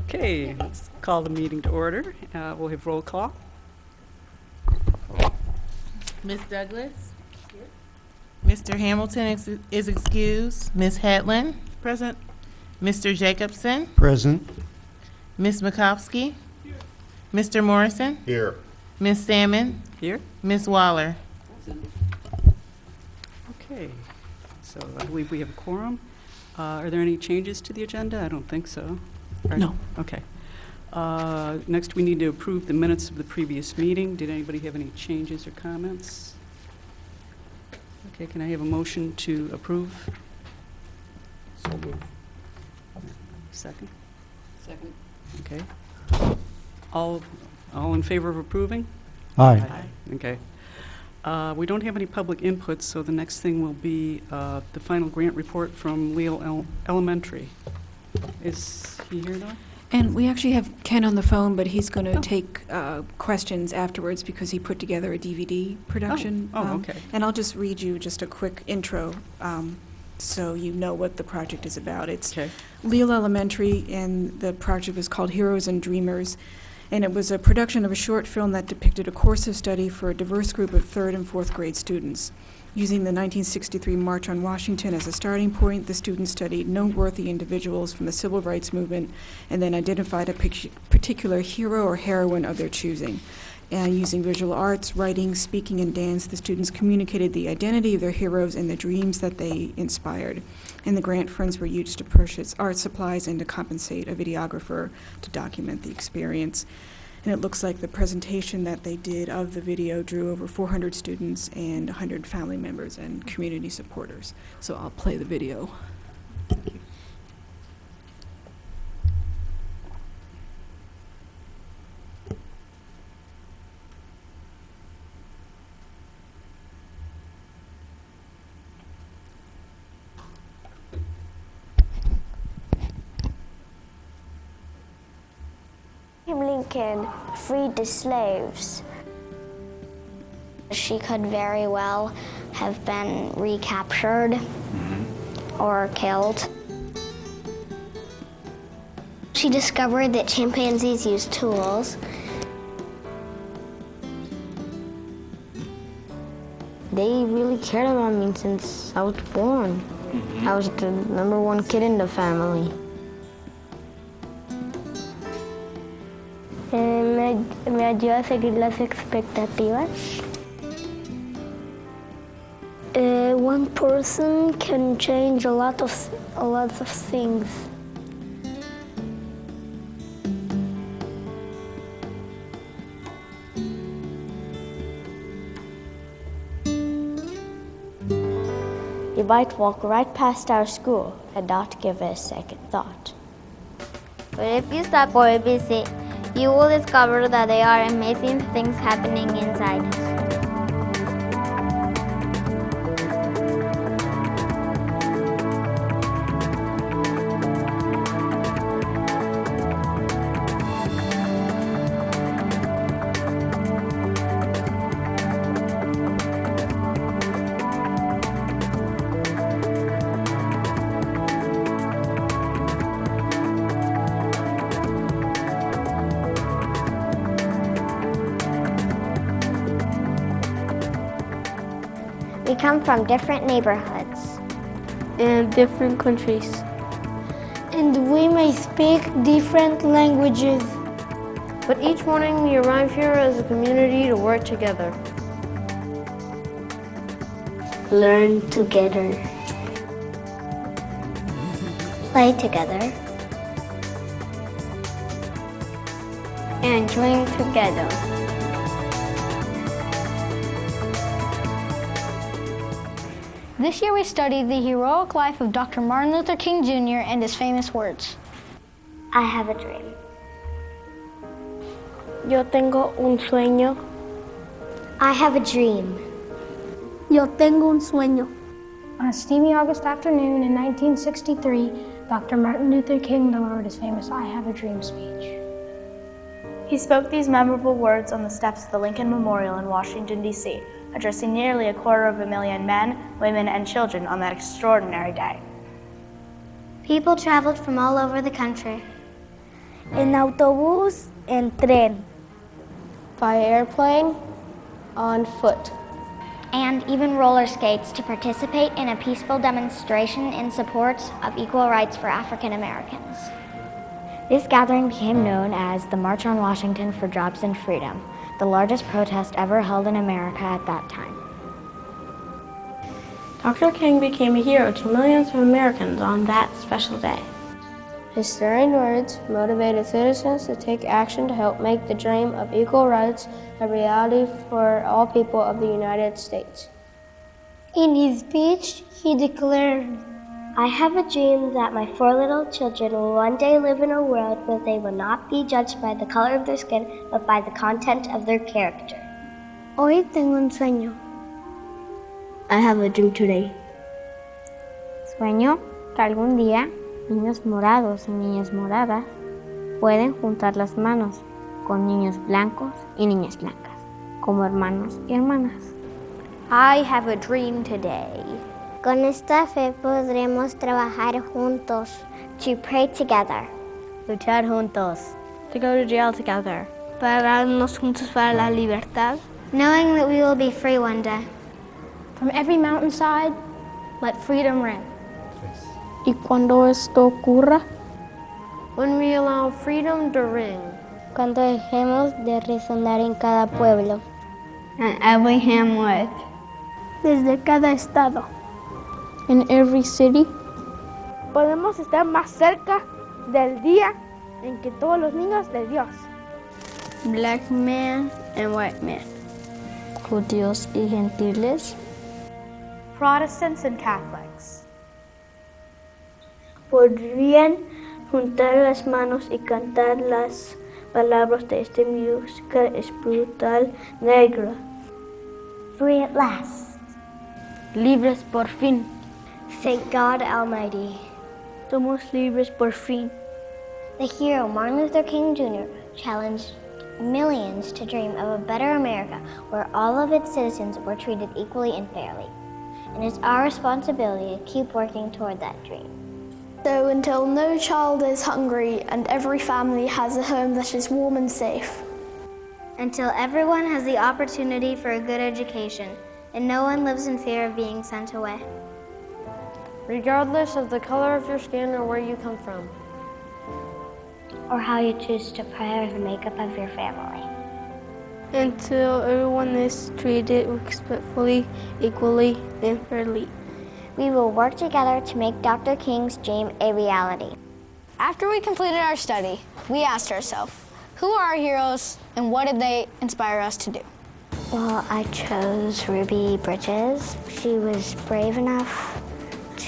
Okay, let's call the meeting to order. We'll have roll call. Ms. Douglas? Mr. Hamilton is excused. Ms. Hedlund? Present. Mr. Jacobson? Present. Ms. Makowski? Mr. Morrison? Here. Ms. Salmon? Here. Ms. Waller? Okay, so I believe we have a quorum. Are there any changes to the agenda? I don't think so. Right? No. Okay. Next, we need to approve the minutes of the previous meeting. Did anybody have any changes or comments? Okay, can I have a motion to approve? So moved. Second? Second. Okay. All in favor of approving? Aye. Okay. We don't have any public input, so the next thing will be the final grant report from Leal Elementary. Is he here, though? And we actually have Ken on the phone, but he's going to take questions afterwards because he put together a DVD production. Okay. And I'll just read you just a quick intro so you know what the project is about. It's Okay. Leal Elementary, and the project was called Heroes and Dreamers. And it was a production of a short film that depicted a course of study for a diverse group of 3rd and 4th grade students. Using the 1963 March on Washington as a starting point, the students studied noteworthy individuals from the civil rights movement and then identified a particular hero or heroine of their choosing. And using visual arts, writing, speaking, and dance, the students communicated the identity of their heroes and the dreams that they inspired. And the grant funds were used to purchase art supplies and to compensate a videographer to document the experience. And it looks like the presentation that they did of the video drew over 400 students and 100 family members and community supporters. So I'll play the video. Lincoln freed the slaves. She could very well have been recaptured or killed. She discovered that chimpanzees use tools. They really cared about me since I was born. I was the #1 kid in the family. Me ayuda a seguir las expectativas. One person can change a lot of things. You might walk right past our school and not give it a second thought. But if you stop for a visit, you will discover that there are amazing things happening inside. We come from different neighborhoods and different countries. And we may speak different languages. But each morning we arrive here as a community to work together. Learn together. Play together. And dream together. This year we studied the heroic life of Dr. Martin Luther King Jr. and his famous words. I have a dream. Yo tengo un sueño. I have a dream. Yo tengo un sueño. On a steamy August afternoon in 1963, Dr. Martin Luther King delivered his famous I Have a Dream speech. He spoke these memorable words on the steps of the Lincoln Memorial in Washington, D.C., addressing nearly 250,000 men, women, and children on that extraordinary day. People traveled from all over the country. En autobús, en tren. By airplane, on foot. And even roller skates to participate in a peaceful demonstration in support of equal rights for African Americans. This gathering became known as the March on Washington for Jobs and Freedom, the largest protest ever held in America at that time. Dr. King became a hero to millions of Americans on that special day. His stirring words motivated citizens to take action to help make the dream of equal rights a reality for all people of the United States. In his speech, he declared, "I have a dream that my 4 little children will one day live in a world where they will not be judged by the color of their skin, but by the content of their character." Hoy tengo un sueño. I have a dream today. Sueño que algún día niños morados y niñas moradas pueden juntar las manos con niños blancos y niñas blancas, como hermanos y hermanas. I have a dream today. Con esta fe podremos trabajar juntos, to pray together, luchar juntos, To go to jail together. pararnos juntos para la libertad, knowing that we will be free one day. From every mountainside, let freedom ring. Y cuando esto ocurra, When we allow freedom to ring. Cuando dejemos de resonar en cada pueblo, and every hamlet, desde cada estado, in every city, podemos estar más cerca del día en que todos los niños de Dios, black man and white man, judíos y gentiles, Protestants and Catholics, podrían juntar las manos y cantar las palabras de esta música espiritual negra. free at last. libres por fin. Thank God Almighty. Somos libres por fin. The hero Martin Luther King Jr. challenged millions to dream of a better America where all of its citizens were treated equally and fairly. And it's our responsibility to keep working toward that dream. So until no child is hungry and every family has a home that is warm and safe. Until everyone has the opportunity for a good education and no one lives in fear of being sent away. Regardless of the color of your skin or where you come from. Or how you choose to pray or the makeup of your family. Until everyone is treated respectfully, equally, and fairly. We will work together to make Dr. King's dream a reality. After we completed our study, we asked ourselves, who are our heroes and what did they inspire us to do? Well, I chose Ruby Bridges. She was brave enough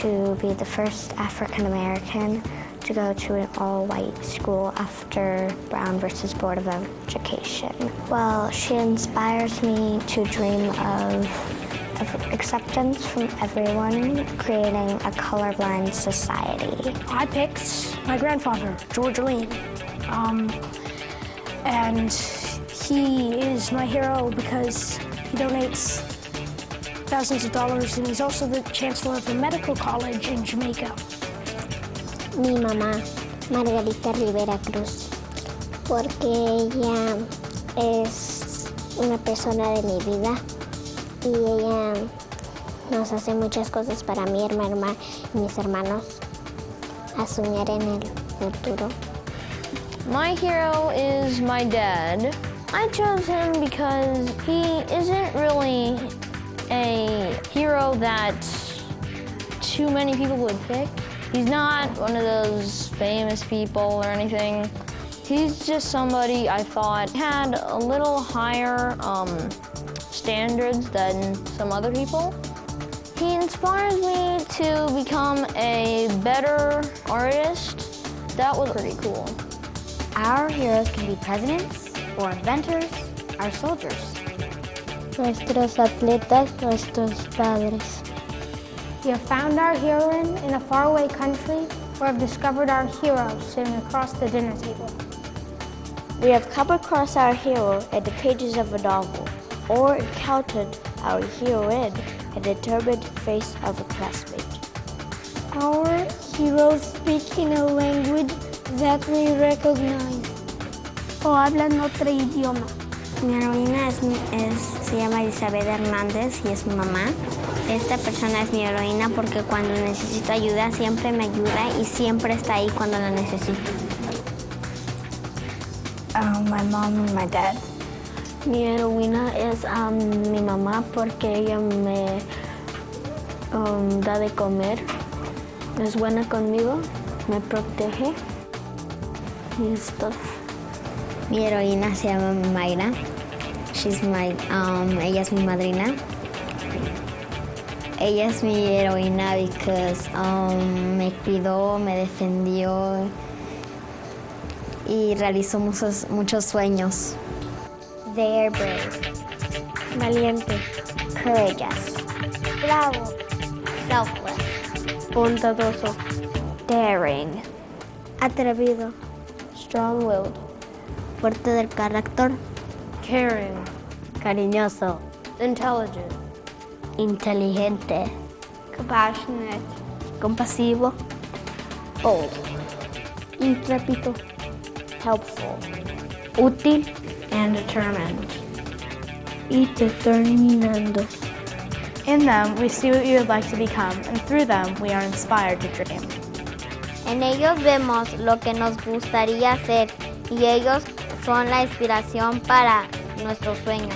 to be the first African American to go to an all-white school after Brown versus Board of Education. Well, she inspires me to dream of acceptance from everyone, creating a colorblind society. I picked my grandfather, George Lean. And he is my hero because he donates thousands of dollars and he's also the chancellor of a medical college in Jamaica. Mi mamá, Margarita Rivera Cruz, porque ella es una persona de mi vida y ella nos hace muchas cosas para mí, hermana y mis hermanos a soñar en el futuro. My hero is my dad. I chose him because he isn't really a hero that too many people would pick. He's not one of those famous people or anything. He's just somebody I thought had a little higher standards than some other people. He inspires me to become a better artist. That was pretty cool. Our heroes can be presidents or inventors, our soldiers. Nuestros atletas, nuestros padres. We have found our heroine in a faraway country or have discovered our hero sitting across the dinner table. We have come across our hero in the pages of a novel, or encountered our heroine in the determined face of a classmate. Our heroes speak in a language that we recognize. O hablan otro idioma. Mi heroína se llama Elizabeth Hernández y es mi mamá. Esta persona es mi heroína porque cuando necesito ayuda siempre me ayuda y siempre está ahí cuando la necesito. My mom and my dad. Mi heroína es mi mamá porque ella me da de comer, es buena conmigo, me protege y es todo. Mi heroína se llama Mayra. Ella es mi madrina. Ella es mi heroína because me cuidó, me defendió y realizó muchos sueños. They are brave. Valiente. Courageous. Bravo. Selfless. Bondadoso. Daring. Atrevido. Strong-willed. Fuerte del carácter. Caring. Cariñoso. Intelligent. Inteligente. Compassionate. Compasivo. Bold. Intrépido. Helpful. Útil. And determined. Y determinando. In them, we see what we would like to become, and through them, we are inspired to dream. En ellos vemos lo que nos gustaría hacer y ellos son la inspiración para nuestros sueños.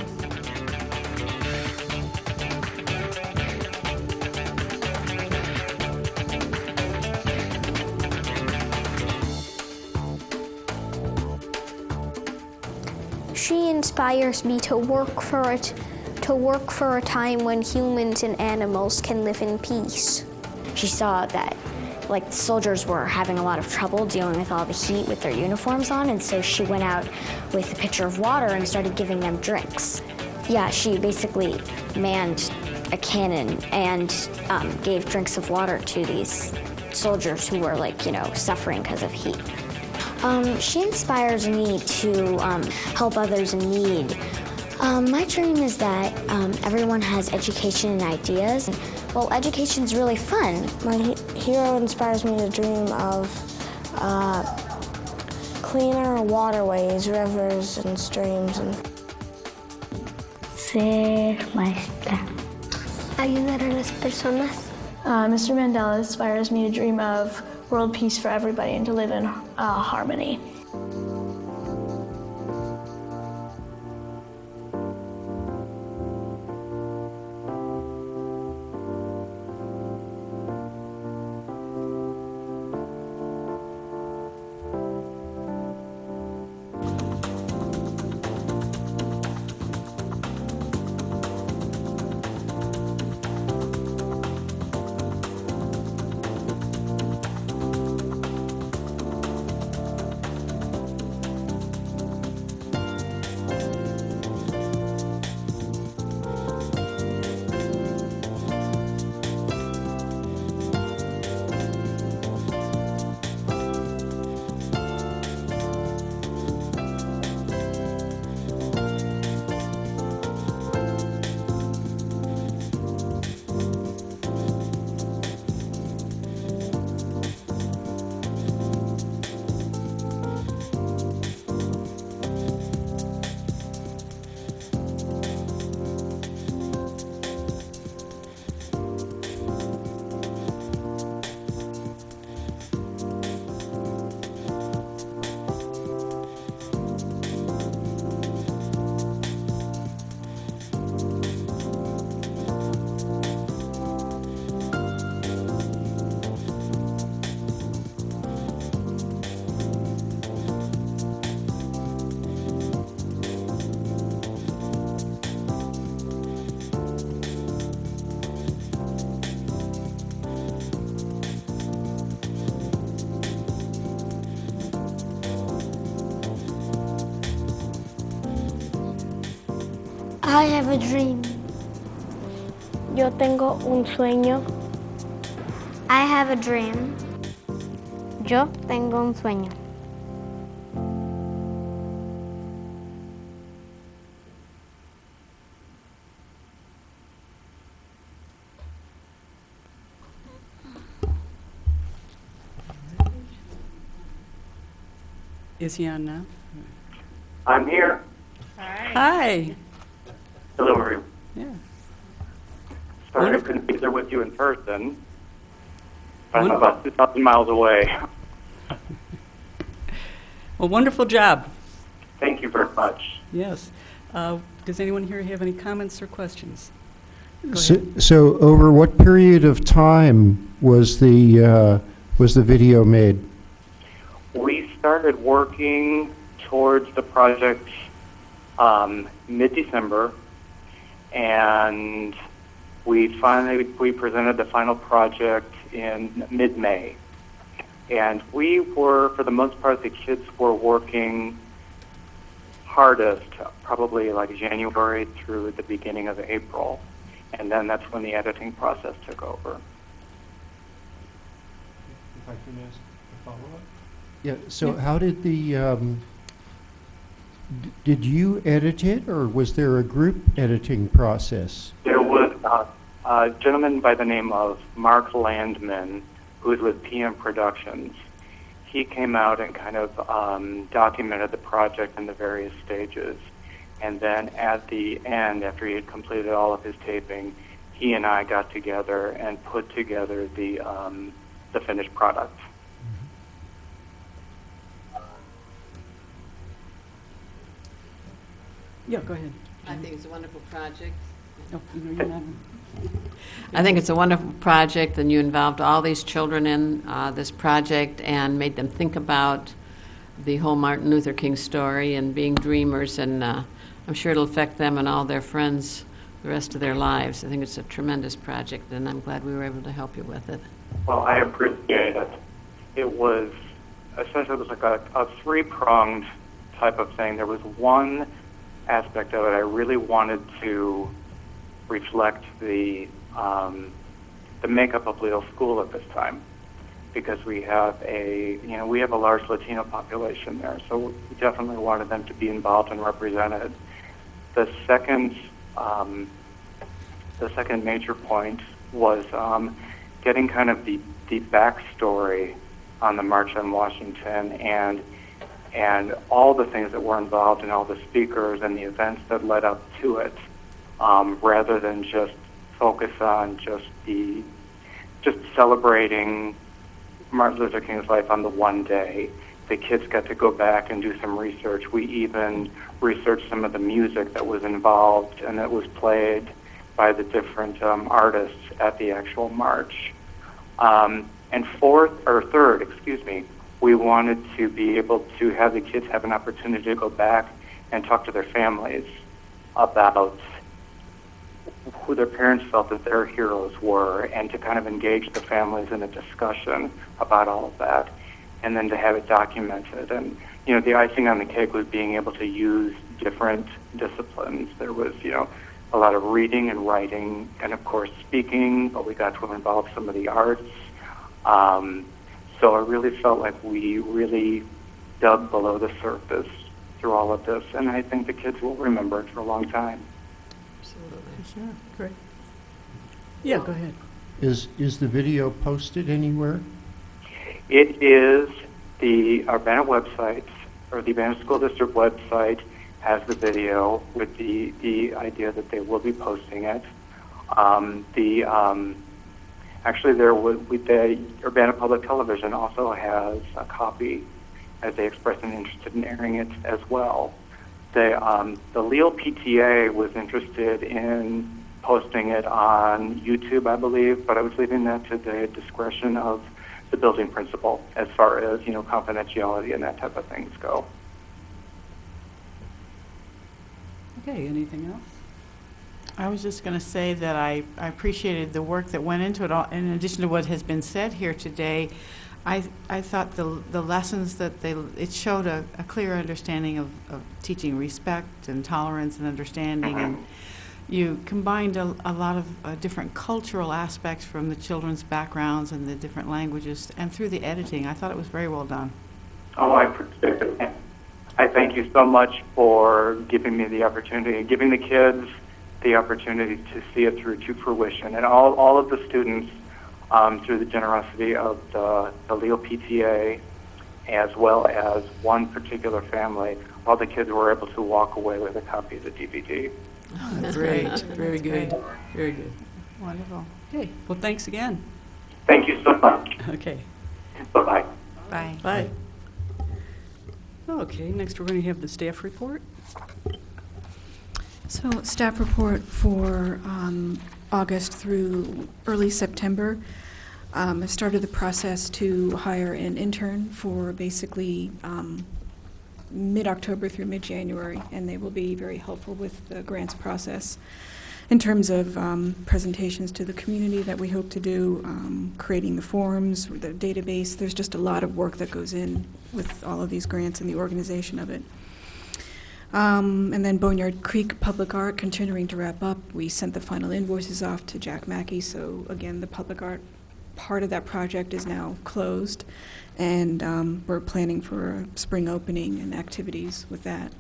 She inspires me to work for a time when humans and animals can live in peace. She saw that soldiers were having a lot of trouble dealing with all the heat with their uniforms on, and so she went out with a pitcher of water and started giving them drinks. Yeah, she basically manned a cannon and gave drinks of water to these soldiers who were suffering because of heat. She inspires me to help others in need. My dream is that everyone has education and ideas. Well, education's really fun. My hero inspires me to dream of cleaner waterways, rivers, and streams. Ser maestra. Ayudar a las personas. Mr. Mandela inspires me to dream of world peace for everybody and to live in harmony. I have a dream. Yo tengo un sueño. I have a dream. Yo tengo un sueño. Is he on now? I'm here. Hi. Hello, everyone. Yeah. Sorry I couldn't be there with you in person. But I'm about 2,000 miles away. Well, wonderful job. Thank you very much. Yes. Does anyone here have any comments or questions? Go So, ahead. so over what period of time was the video made? We started working towards the project mid-December, and we presented the final project in mid-May. And we were, for the most part, the kids were working hardest probably like January through the beginning of April. And then that's when the editing process took over. If I can ask a follow-up? Yeah, so how did the, did you edit it, or was there a group editing process? There was a gentleman by the name of Mark Landman, who is with PM Productions. He came out and kind of documented the project in the various stages. And then at the end, after he had completed all of his taping, he and I got together and put together the finished product. Yeah, go ahead. I think it's a wonderful project. Oh, no, you're not. I think it's a wonderful project, and you involved all these children in this project and made them think about the whole Martin Luther King story and being dreamers, and I'm sure it'll affect them and all their friends the rest of their lives. I think it's a tremendous project, and I'm glad we were able to help you with it. Well, I appreciate it. It was essentially like a three-pronged type of thing. There was one aspect of it I really wanted to reflect the makeup of Leal School at this time, because we have a large Latino population there, so we definitely wanted them to be involved and represented. The second major point was getting kind of the backstory on the March on Washington and all the things that were involved and all the speakers and the events that led up to it, rather than just focus on just celebrating Martin Luther King's life on the one day. The kids got to go back and do some research. We even researched some of the music that was involved and that was played by the different artists at the actual march. And third, we wanted to be able to have the kids have an opportunity to go back and talk to their families about who their parents felt that their heroes were, and to kind of engage the families in a discussion about all of that, and then to have it documented. And, the icing on the cake was being able to use different disciplines. There was, a lot of reading and writing, and of course speaking, but we got to involve some of the arts. So I really felt like we really dug below the surface through all of this, and I think the kids will remember it for a long time. Absolutely. Sure, great. Yeah, go ahead. Is the video posted anywhere? It is the Urbana website, or the Urbana School District website has the video with the idea that they will be posting it. Actually, the Urbana Public Television also has a copy, as they expressed an interest in airing it as well. The Leal PTA was interested in posting it on YouTube, I believe, but I was leaving that to the discretion of the building principal as far as, confidentiality and that type of things go. Okay, anything else? I was just going to say that I appreciated the work that went into it all. In addition to what has been said here today, I thought the lessons that it showed a clear understanding of teaching respect and tolerance and understanding, and you combined a lot of different cultural aspects from the children's backgrounds and the different languages, and through the editing, I thought it was very well done. Oh, I appreciate it. I thank you so much for giving me the opportunity, giving the kids the opportunity to see it through to fruition, and all of the students, through the generosity of the Leal PTA as well as one particular family. All the kids were able to walk away with a copy of the DVD. Oh, that's great. Very good. Very good. Wonderful. Okay, well, thanks again. Thank you so much. Okay. Bye-bye. Bye. Bye. Okay, next we're going to have the staff report. So staff report for August through early September. I started the process to hire an intern for basically mid-October through mid-January, and they will be very helpful with the grants process in terms of presentations to the community that we hope to do, creating the forms, the database. There's just a lot of work that goes in with all of these grants and the organization of it. And then Boneyard Creek Public Art continuing to wrap up. We sent the final invoices off to Jack Mackey, so again, the public art part of that project is now closed, and we're planning for a spring opening and activities with that.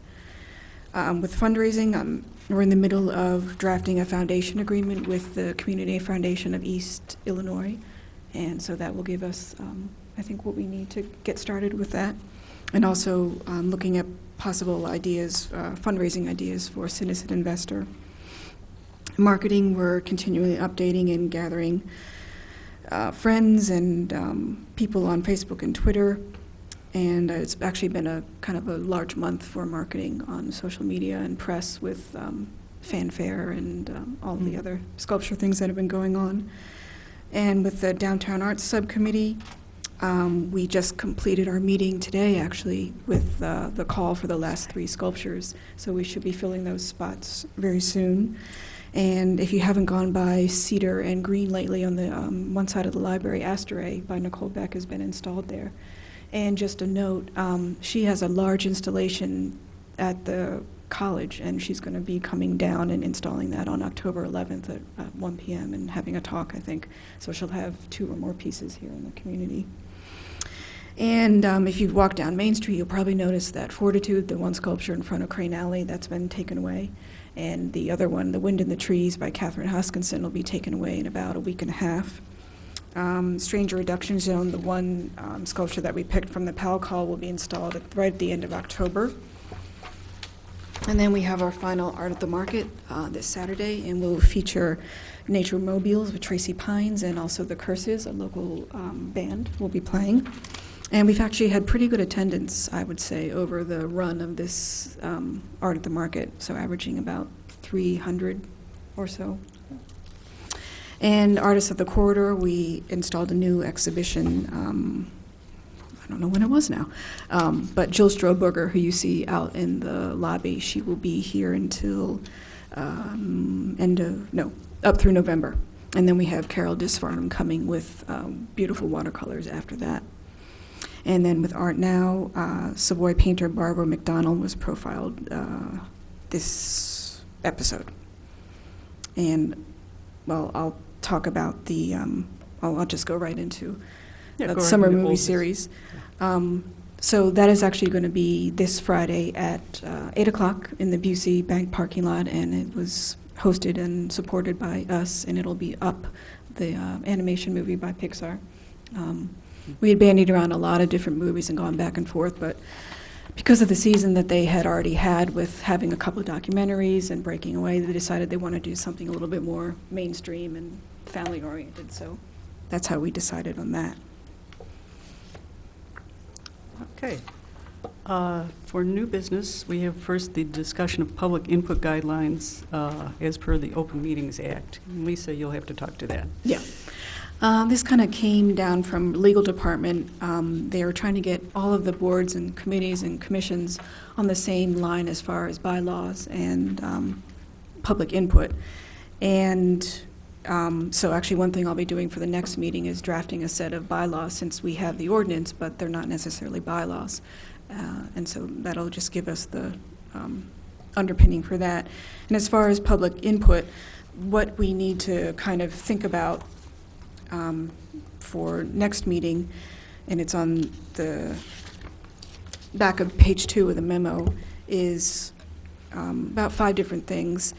With fundraising, we're in the middle of drafting a foundation agreement with the Community Foundation of East Illinois, and so that will give us, I think, what we need to get started with that. And also looking at possible ideas, fundraising ideas for Citizen Investor. Marketing, we're continually updating and gathering friends and people on Facebook and Twitter. And it's actually been a kind of a large month for marketing on social media and press with fanfare and all the other sculpture things that have been going on. And with the Downtown Arts Subcommittee, we just completed our meeting today, actually, with the call for the last 3 sculptures. So we should be filling those spots very soon. And if you haven't gone by Cedar and Green lately on the one side of the library, Asteray by Nicole Beck has been installed there. And just a note, she has a large installation at the college, and she's going to be coming down and installing that on October 11th at 1 p.m. and having a talk, I think. So she'll have 2 or more pieces here in the community. And if you've walked down Main Street, you'll probably notice that Fortitude, the one sculpture in front of Crane Alley, that's been taken away. And the other one, The Wind in the Trees by Catherine Huskinson, will be taken away in about a week and a half. Stranger Reduction Zone, the one sculpture that we picked from the Powell Call, will be installed right at the end of October. And then we have our final Art at the Market this Saturday, and we'll feature Nature Mobiles with Tracy Pines, and also The Curses, a local band, will be playing. And we've actually had pretty good attendance, I would say, over the run of this Art at the Market, so averaging about 300 or so. And Artists of the Corridor, we installed a new exhibition, I don't know when it was now, but Jill Strohberger, who you see out in the lobby, she will be here until up through November. And then we have Carol Disfarnham coming with beautiful watercolors after that. And then with Art Now, Savoy painter Barbara McDonald was profiled this episode. And, well, I'll talk about the, I'll just go right into the summer movie series. So that is actually going to be this Friday at 8 o'clock in the Busey Bank parking lot, and it was hosted and supported by us, and it'll be Up, the animation movie by Pixar. We had bandied around a lot of different movies and gone back and forth, but because of the season that they had already had with having a couple of documentaries and breaking away, they decided they want to do something a little bit more mainstream and family-oriented, so that's how we decided on that. Okay. For new business, we have first the discussion of public input guidelines as per the Open Meetings Act. Lisa, you'll have to talk to that. Yeah. This kind of came down from legal department. They were trying to get all of the boards and committees and commissions on the same line as far as bylaws and public input. And so actually one thing I'll be doing for the next meeting is drafting a set of bylaws, since we have the ordinance, but they're not necessarily bylaws. And so that'll just give us the underpinning for that. And as far as public input, what we need to kind of think about for next meeting, and it's on the back of page 2 of the memo, is about 5 different things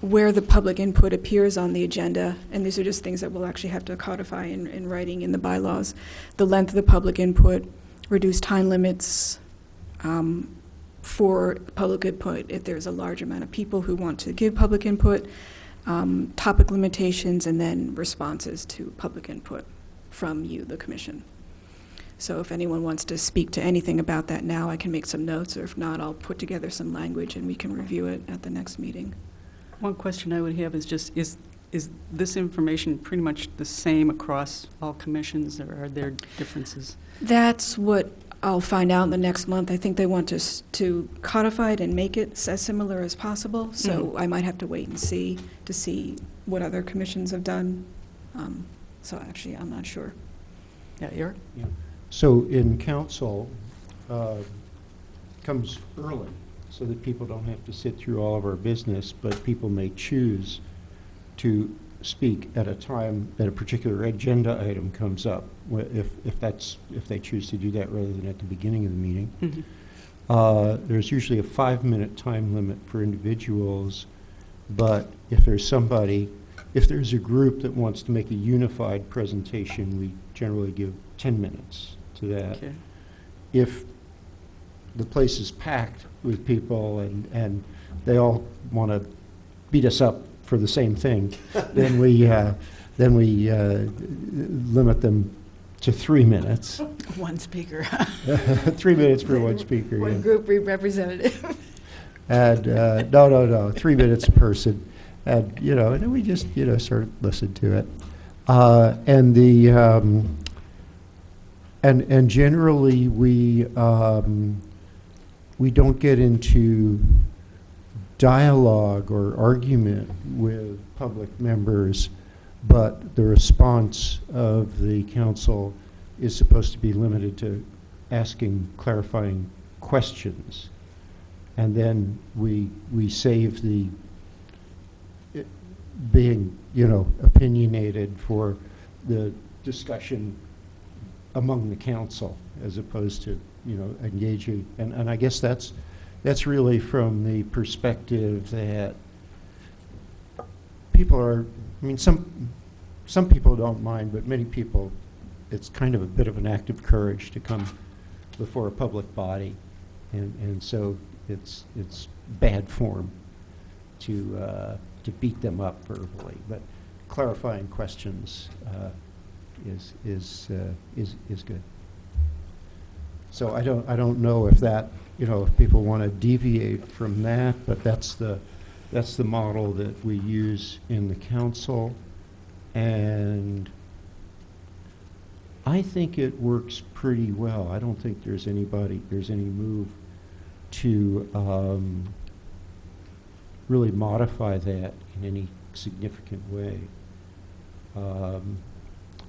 where the public input appears on the agenda, and these are just things that we'll actually have to codify in writing in the bylaws. The length of the public input, reduce time limits for public input if there's a large amount of people who want to give public input, topic limitations, and then responses to public input from you, the commission. So if anyone wants to speak to anything about that now, I can make some notes, or if not, I'll put together some language and we can review it at the next meeting. One question I would have is just, is this information pretty much the same across all commissions, or are there differences? That's what I'll find out in the next month. I think they want to codify it and make it as similar as possible, so I might have to wait and see to see what other commissions have done. So actually, I'm not sure. Yeah, Eric? Yeah. So in council, comes early, so that people don't have to sit through all of our business, but people may choose to speak at a time that a particular agenda item comes up, if they choose to do that rather than at the beginning of the meeting. There's usually a 5-minute time limit for individuals, but if there's a group that wants to make a unified presentation, we generally give 10 minutes to that. Okay. If the place is packed with people and they all want to beat us up for the same thing, then we limit them to 3 minutes. One speaker. 3 minutes for one speaker. One yeah. group representative. And no, 3 minutes a person, and and then we just sort of listen to it, and the and generally we don't get into dialogue or argument with public members, but the response of the council is supposed to be limited to asking clarifying questions. And then we save the being, opinionated for the discussion among the council, as opposed to, engaging. And I guess that's really from the perspective that people are, some people don't mind, but many people, it's kind of a bit of an act of courage to come before a public body. And so it's bad form to beat them up verbally, but clarifying questions is good. So I don't know if that if people want to deviate from that, but that's the model that we use in the council, and I think it works pretty well. I don't think there's any move to really modify that in any significant way.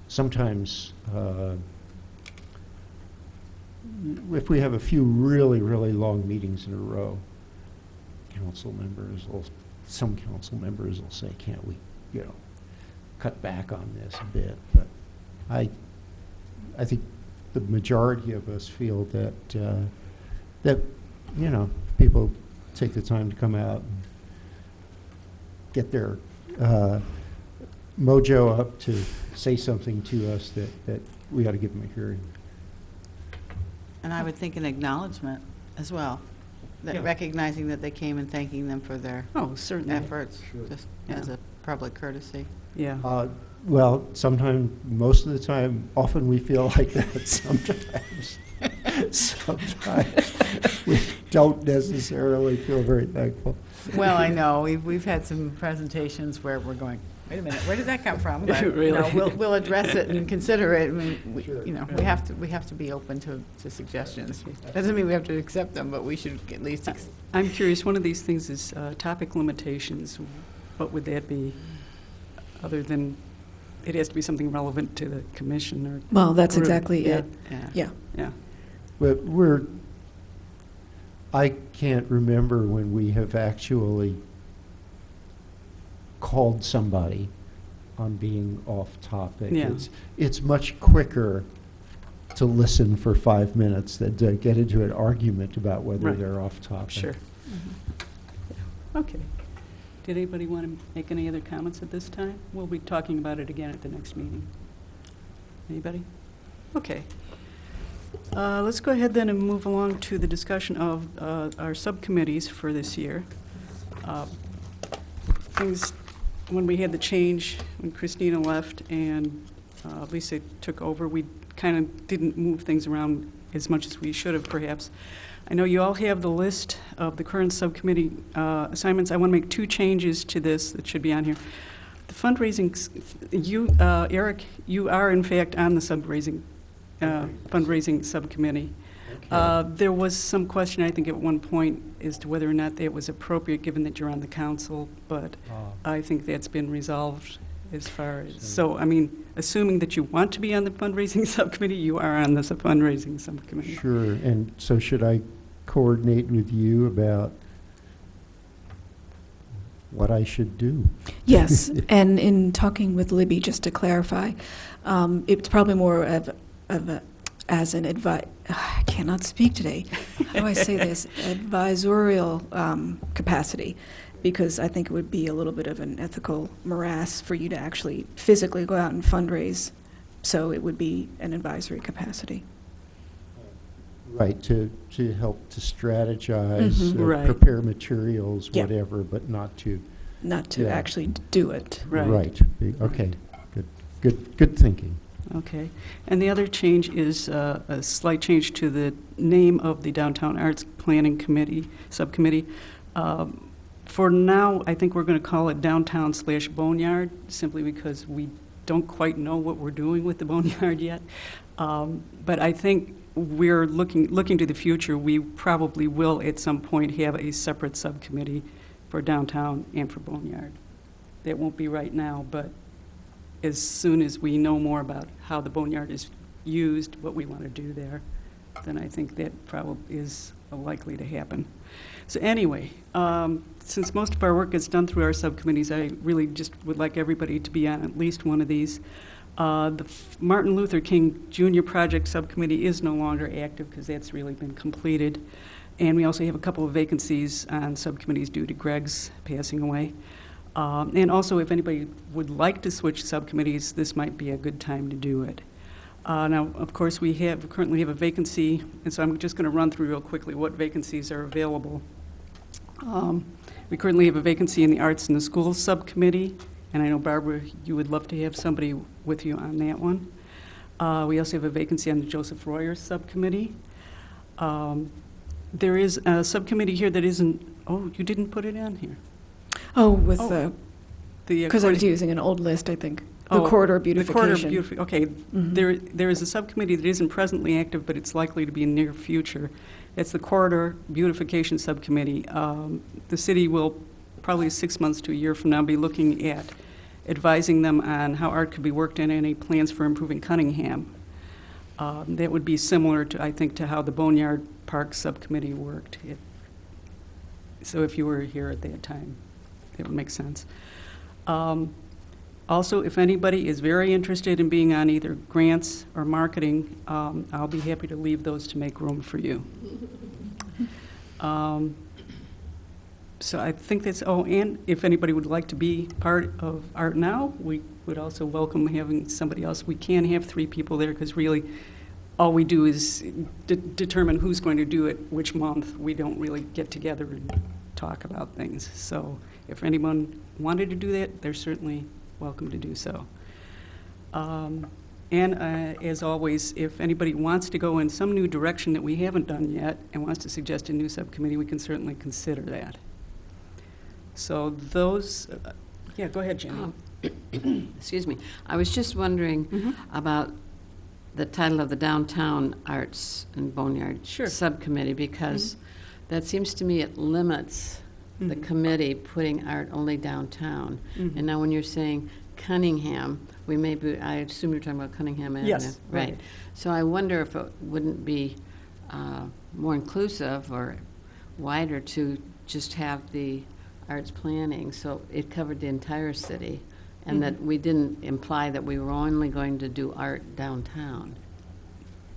Sometimes if we have a few really, really long meetings in a row, some council members will say, can't we, cut back on this a bit? But I think the majority of us feel that people take the time to come out and get their mojo up to say something to us that we ought to give them a hearing. And I would think an acknowledgement as well, that recognizing that they came and thanking them for their efforts, just as a public courtesy. Yeah. Well, most of the time, often we feel like that. Sometimes we don't necessarily feel very thankful. Well, I know we've had some presentations where we're going, wait a minute, where did that come from? But Really? we'll address it and consider it. We have to be open to suggestions. Doesn't mean we have to accept them, but we should at least. I'm curious. One of these things is topic limitations. What would that be, other than it has to be something relevant to the commission or? Well, that's group? exactly it. Yeah. But I can't remember when we have actually called somebody on being off topic. Yeah. It's much quicker to listen for 5 minutes than to get into an argument about whether they're off topic. Sure. Okay. Did anybody want to make any other comments at this time? We'll be talking about it again at the next meeting. Anybody? Okay. Let's go ahead then and move along to the discussion of our subcommittees for this year. Things, when we had the change, when Christina left and Lisa took over, we kind of didn't move things around as much as we should have, perhaps. I know you all have the list of the current subcommittee assignments. I want to make 2 changes to this that should be on here. The fundraising, Eric, you are in fact on the fundraising subcommittee. Okay. There was some question, I think, at one point as to whether or not that was appropriate, given that you're on the council, but I think that's been resolved as far as, so, I mean, assuming that you want to be on the fundraising subcommittee, you are on the fundraising subcommittee. Sure, and so should I coordinate with you about what I should do? Yes, and in talking with Libby, just to clarify, it's probably more of as an I cannot speak today. How do I say this? Advisorial capacity, because I think it would be a little bit of an ethical morass for you to actually physically go out and fundraise. So it would be an advisory capacity. Right, to help to strategize, Right. prepare materials, Yeah. whatever, but not to. Not to Yeah. actually do it. Right. Okay, good thinking. Okay. And the other change is a slight change to the name of the Downtown Arts Planning Committee, Subcommittee. For now, I think we're going to call it Downtown/Boneyard, simply because we don't quite know what we're doing with the Boneyard yet. But I think we're looking to the future. We probably will at some point have a separate subcommittee for downtown and for Boneyard. That won't be right now, but as soon as we know more about how the Boneyard is used, what we want to do there, then I think that probably is likely to happen. So anyway, since most of our work is done through our subcommittees, I really just would like everybody to be on at least one of these. The Martin Luther King Jr. Project Subcommittee is no longer active because that's really been completed. And we also have a couple of vacancies on subcommittees due to Greg's passing away. And also, if anybody would like to switch subcommittees, this might be a good time to do it. Now, of course, we currently have a vacancy, and so I'm just going to run through real quickly what vacancies are available. We currently have a vacancy in the Arts in the Schools Subcommittee, and I know, Barbara, you would love to have somebody with you on that one. We also have a vacancy on the Joseph Royer Subcommittee. There is a subcommittee here that isn't, oh, you didn't put it on here. Oh, with the, The because I was using an old list, I think. The Oh, corridor The corridor beautification. beautification, okay. There is a subcommittee that isn't presently active, but it's likely to be in near future. It's the Corridor Beautification Subcommittee. The city will probably 6 months to a year from now be looking at advising them on how art could be worked in, any plans for improving Cunningham. That would be similar to, I think, to how the Boneyard Park Subcommittee worked. So if you were here at that time, it would make sense. Also, if anybody is very interested in being on either grants or marketing, I'll be happy to leave those to make room for you. So I think that's, oh, and if anybody would like to be part of Art Now, we would also welcome having somebody else. We can have 3 people there because really all we do is determine who's going to do it which month. We don't really get together and talk about things. So if anyone wanted to do that, they're certainly welcome to do so. And as always, if anybody wants to go in some new direction that we haven't done yet and wants to suggest a new subcommittee, we can certainly consider that. So those, yeah, go ahead, Jenny. Excuse me. I was just wondering about the title of the Downtown Arts and Boneyard Subcommittee, because that seems to me it limits the committee putting art only downtown. And now when you're saying Cunningham, we may be, I assume you're talking about Cunningham Avenue. Yes, right. So I wonder if it wouldn't be more inclusive or wider to just have the arts planning so it covered the entire city, and that we didn't imply that we were only going to do art downtown.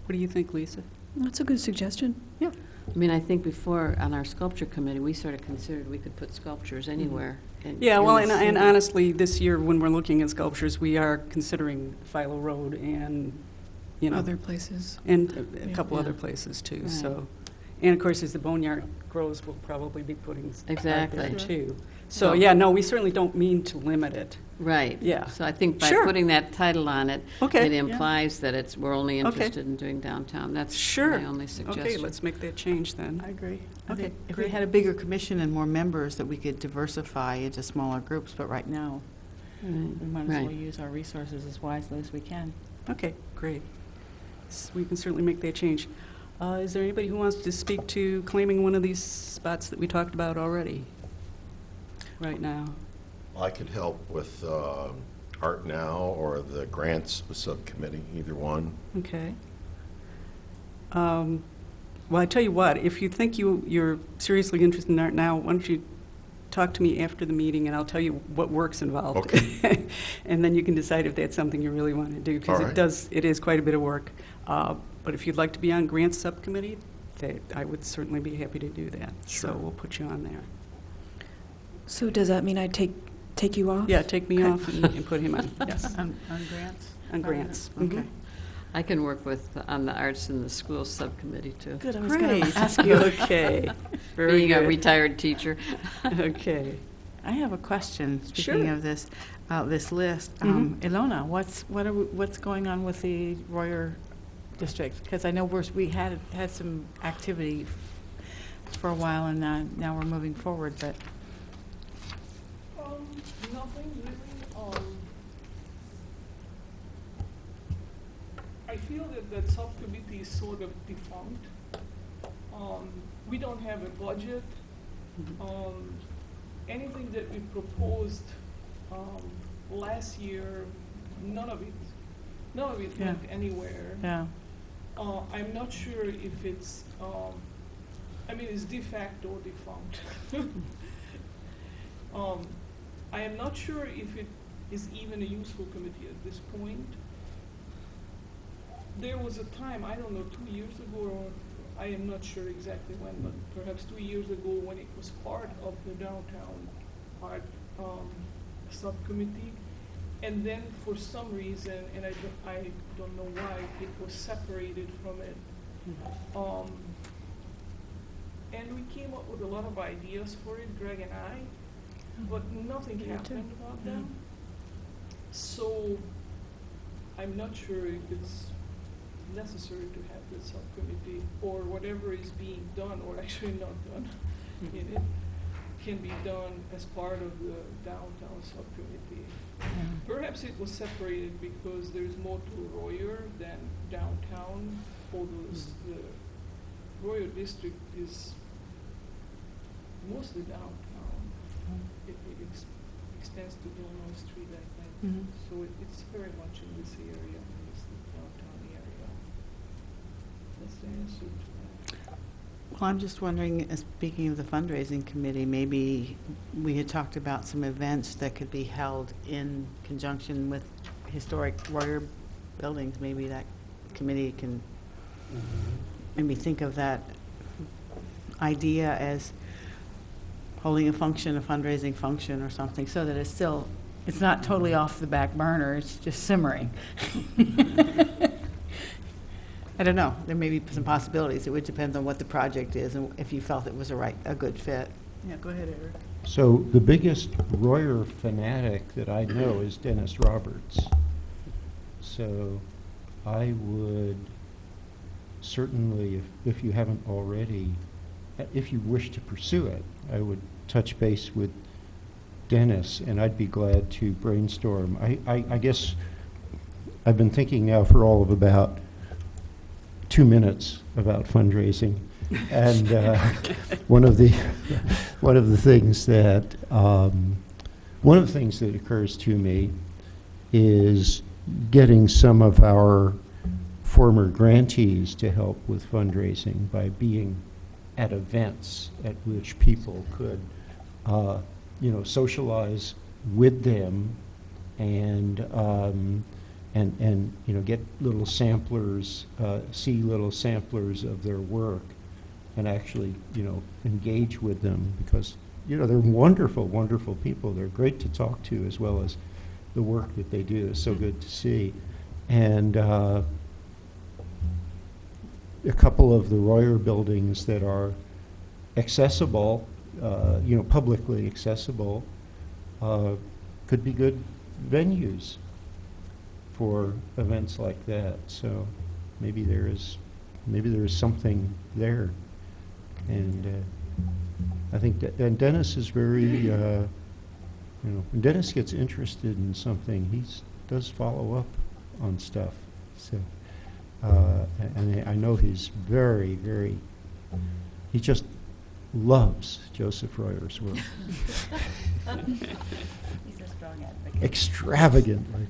What do you think, Lisa? That's a good suggestion. Yeah. I mean, I think before on our sculpture committee, we sort of considered we could put sculptures anywhere. Yeah, in well, the and city. honestly, this year when we're looking at sculptures, we are considering Philo Road and Other places. And a couple Yeah. other places too, Right. so. And of course, as the boneyard grows, we'll probably be putting art Exactly. there too. So, yeah, no, we certainly don't mean to limit it. Right. Yeah. So I think by Sure. putting that title on it, Okay. it Yeah. implies that we're only Okay. interested in doing downtown. That's Sure. my only suggestion. Okay, let's make that change then. I agree. I Okay, think if we great. had a bigger commission and more members, that we could diversify into smaller groups, but right now, we might as well Right. use our resources as wisely as we can. Okay, great. We can certainly make that change. Is there anybody who wants to speak to claiming one of these spots that we talked about already, right now? I could help with Art Now or the Grants Subcommittee, either one. Okay. Well, I tell you what, if you think you're seriously interested in art now, why don't you talk to me after the meeting, and I'll tell you what work's involved. Okay. And then you can decide if that's something you really want to do, because All right. it is quite a bit of work. But if you'd like to be on Grants Subcommittee, I would certainly be happy to do that. Sure. So we'll put you on there. So does that mean I take you off? Yeah, take me off and put him on, yes. On grants? On Grants. Okay. Mhm. I can work on the arts in the school subcommittee too. Good, I was going Great. to ask you. Okay. Very Being a good. retired teacher. Okay. I have a question, speaking Sure. of this list. Mhm. Ilona, what's going on with the Royer district? Because I know we had some activity for a while, and now we're moving forward, but Nothing really. I feel that subcommittee is sort of defunct. We don't have a budget. Anything that we proposed last year, none of it Yeah. went anywhere. yeah. I'm not sure if it's, it's de facto defunct. I am not sure if it is even a useful committee at this point. There was a time, I don't know, 2 years ago, or I am not sure exactly when, but perhaps 2 years ago, when it was part of the downtown art subcommittee. And then for some reason, and I don't know why, it was separated from it. And we came up with a lot of ideas for it, Greg and I, but nothing happened about them. So I'm not sure if it's necessary to have this subcommittee, or whatever is being done, or actually not done in it, can be done as part of the downtown subcommittee. Perhaps it was separated because there's more to Royer than downtown, although the Royer district is mostly downtown. It extends to Illinois Street, I think. Mhm. So it's very much in this area, it's the downtown area. That's the answer to that. Well, I'm just wondering, speaking of the fundraising committee, maybe we had talked about some events that could be held in conjunction with historic Royer buildings. Maybe that committee can maybe think of that idea as holding a fundraising function or something, so that it's not totally off the back burner, it's just simmering. I don't know, there may be some possibilities. It would depend on what the project is and if you felt it was a good fit. Yeah, go ahead, Eric. So the biggest Royer fanatic that I know is Dennis Roberts. So I would certainly, if you haven't already, if you wish to pursue it, I would touch base with Dennis, and I'd be glad to brainstorm. I guess I've been thinking now for all of about 2 minutes about fundraising, and one of the things that occurs to me is getting some of our former grantees to help with fundraising by being at events at which people could socialize with them and get little samplers, see little samplers of their work, and actually engage with them, because they're wonderful, wonderful people. They're great to talk to, as well as the work that they do is so good to see. And a couple of the Royer buildings that are accessible, publicly accessible, could be good venues for events like that. So maybe there is something there, and I think and Dennis is very, when Dennis gets interested in something, he does follow up on stuff. So, and I know he's very, very, he just loves Joseph Royer's work. He's a strong advocate. Extravagantly.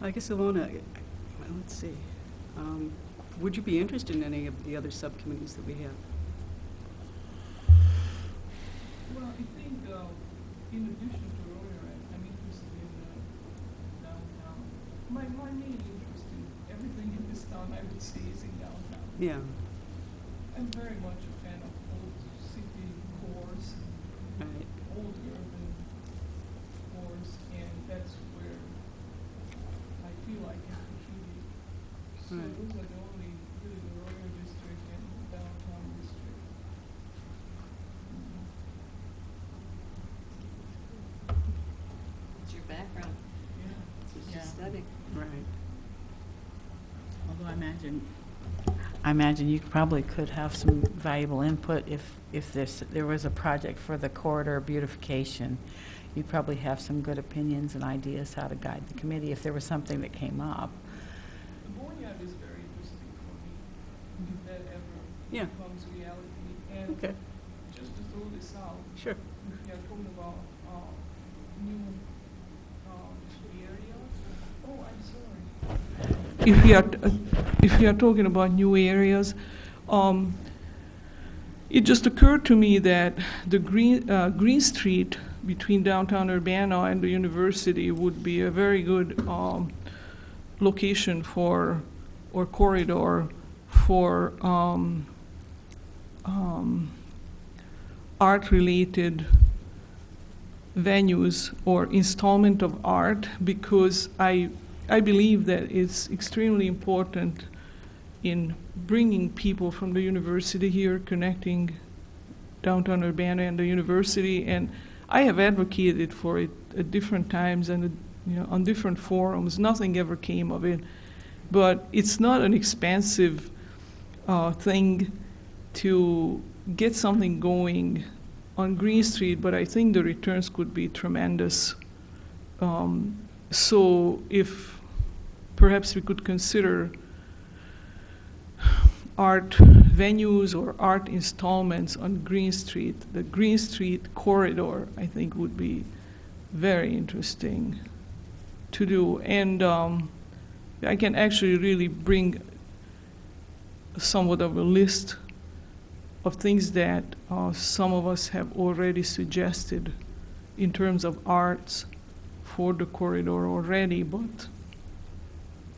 I guess, Ilona, let's see. Would you be interested in any of the other subcommittees that we have? Well, I think in addition to Royer, I'm interested in downtown. My main interest in everything in this town, I would say, is in downtown. Yeah. I'm very much a fan of old city cores, Right. old urban cores, and that's where I feel I can contribute. So Right. those are the only, really, the Royer district and the downtown district. It's your background. Yeah. It's what you Yeah. study. Right. Although I imagine you probably could have some valuable input if there was a project for the corridor beautification. You'd probably have some good opinions and ideas how to guide the committee if there was something that came up. The Boneyard is very interesting for me, if that ever Yeah. becomes reality. And Okay. just to throw this out, Sure. if you are talking about new areas, oh, I'm sorry. If you are talking about new areas, it just occurred to me that the Green Street between downtown Urbana and the university would be a very good location for, or corridor for art-related venues or installment of art, because I believe that it's extremely important in bringing people from the university here, connecting downtown Urbana and the university, and I have advocated for it at different times and on different forums. Nothing ever came of it, but it's not an expensive thing to get something going on Green Street, but I think the returns could be tremendous. So if perhaps we could consider art venues or art installments on Green Street, the Green Street corridor, I think, would be very interesting to do. And I can actually really bring somewhat of a list of things that some of us have already suggested in terms of arts for the corridor already, but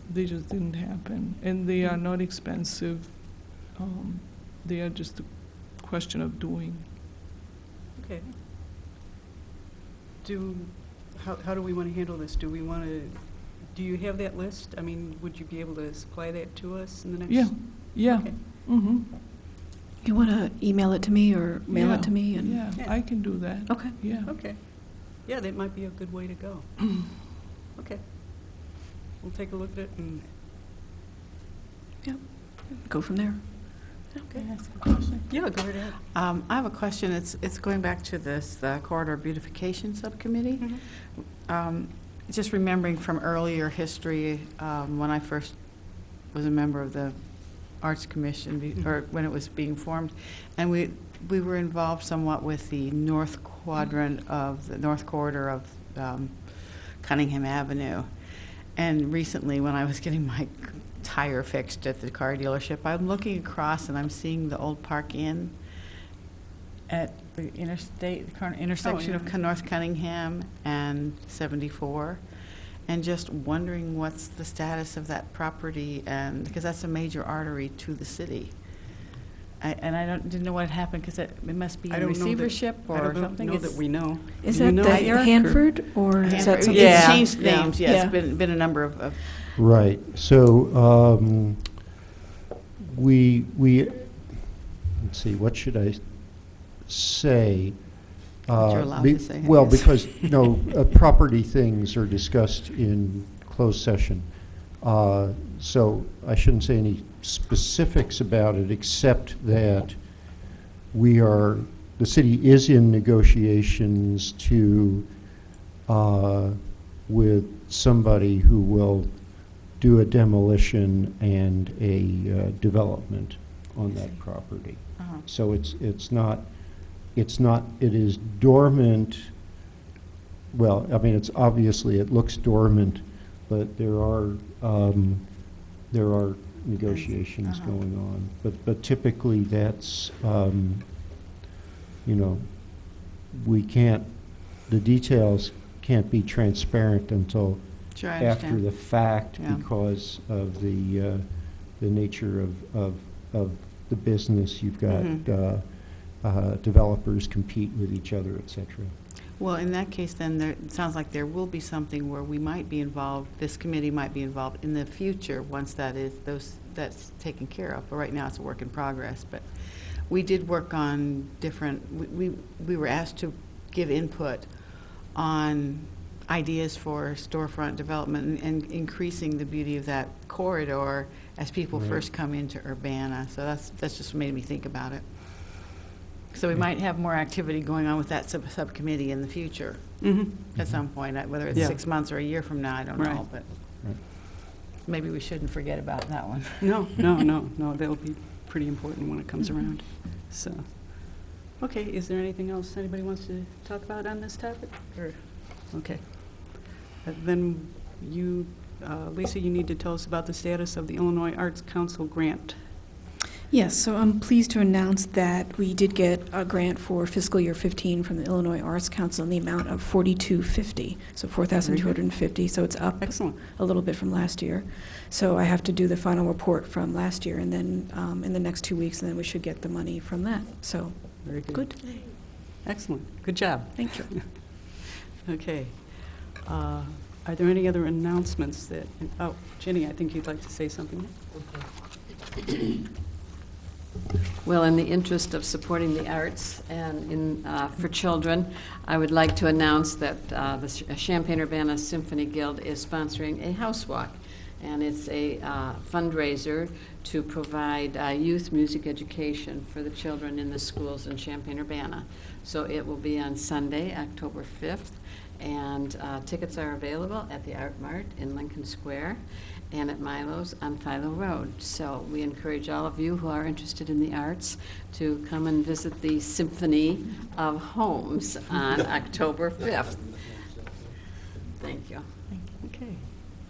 they just didn't happen. And they are not expensive. They are just a question of doing. Okay. How do we want to handle this? Do you have that list? I mean, would you be able to supply that to us in the next? Yeah. Okay. Mm-hmm. You want to email it to me or mail it to me? And Yeah, I can do that. Okay. Yeah. Okay. Yeah, that might be a good way to go. Okay. We'll take a look at it and. Yeah. Go from there. Okay. Can I ask a question? Yeah, go right ahead. I have a question. It's going back to this corridor beautification subcommittee. Just remembering from earlier history, when I first was a member of the Arts Commission, or when it was being formed, and we were involved somewhat with the north quadrant of the north corridor of Cunningham Avenue. And recently, when I was getting my tire fixed at the car dealership, I'm looking across and I'm seeing the old Park Inn at the interstate, the current intersection of North Cunningham and 74, and just wondering what's the status of that property, and because that's a major artery to the city. And I didn't know what happened, because it must be I in don't know that- receivership I or don't something. know that we know. Is Do you that know the Eric, or- Hanford, or is that something? It's changed Yeah. names, Yeah. yes, been a number of Right. So we let's see. What should I say? What you're allowed to say, I Well, guess. because property things are discussed in closed session, so I shouldn't say any specifics about it, except that the city is in negotiations with somebody who will do a demolition and a development on that property. Uh-huh. So it is dormant. Well, I mean, it looks dormant, but there are negotiations Uh-huh. going on. But typically that's, the details can't be transparent until Sure, I after understand. the fact, Yeah. because of the nature of the business. You've got developers compete with each other, et cetera. Well, in that case, then, it sounds like there will be something where we might be involved, this committee might be involved in the future, once that's taken care of. But right now, it's a work in progress. But we did work on we were asked to give input on ideas for storefront development and increasing the beauty of that corridor as people Right. first come into Urbana. So that's just made me think about it. So we might have more activity going on with that subcommittee in the future at some point, whether it's Yeah. 6 months or a year from now, I don't know, Right. but Right. maybe we shouldn't forget about that one. No, that'll be pretty important when it comes around. So, okay, is there anything else anybody wants to talk about on this topic? Okay. Then you, Lisa, you need to tell us about the status of the Illinois Arts Council grant. Yes, so I'm pleased to announce that we did get a grant for fiscal year 15 from the Illinois Arts Council in the amount of $4,250, so $4,250. So it's up Excellent. a little bit from last year. So I have to do the final report from last year, and then in the next 2 weeks, and then we should get the money from that. So Very good. good. Excellent. Good job. Thank you. Okay. Are there any other announcements that, oh, Jenny, I think you'd like to say something. Well, in the interest of supporting the arts and for children, I would like to announce that the Champaign-Urbana Symphony Guild is sponsoring a house walk, and it's a fundraiser to provide youth music education for the children in the schools in Champaign-Urbana. So it will be on Sunday, October 5th, and tickets are available at the Art Mart in Lincoln Square and at Milo's on Philo Road. So we encourage all of you who are interested in the arts to come and visit the Symphony of Homes on October 5th. Thank you. Okay.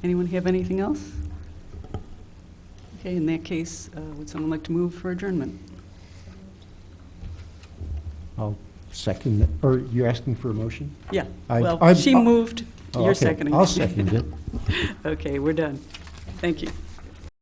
Anyone have anything else? Okay, in that case, would someone like to move for adjournment? I'll second that. Or you're asking for a motion? Yeah. I- Well, I- she moved. Oh, You're okay. seconding. I'll second it. Okay, we're done. Thank you.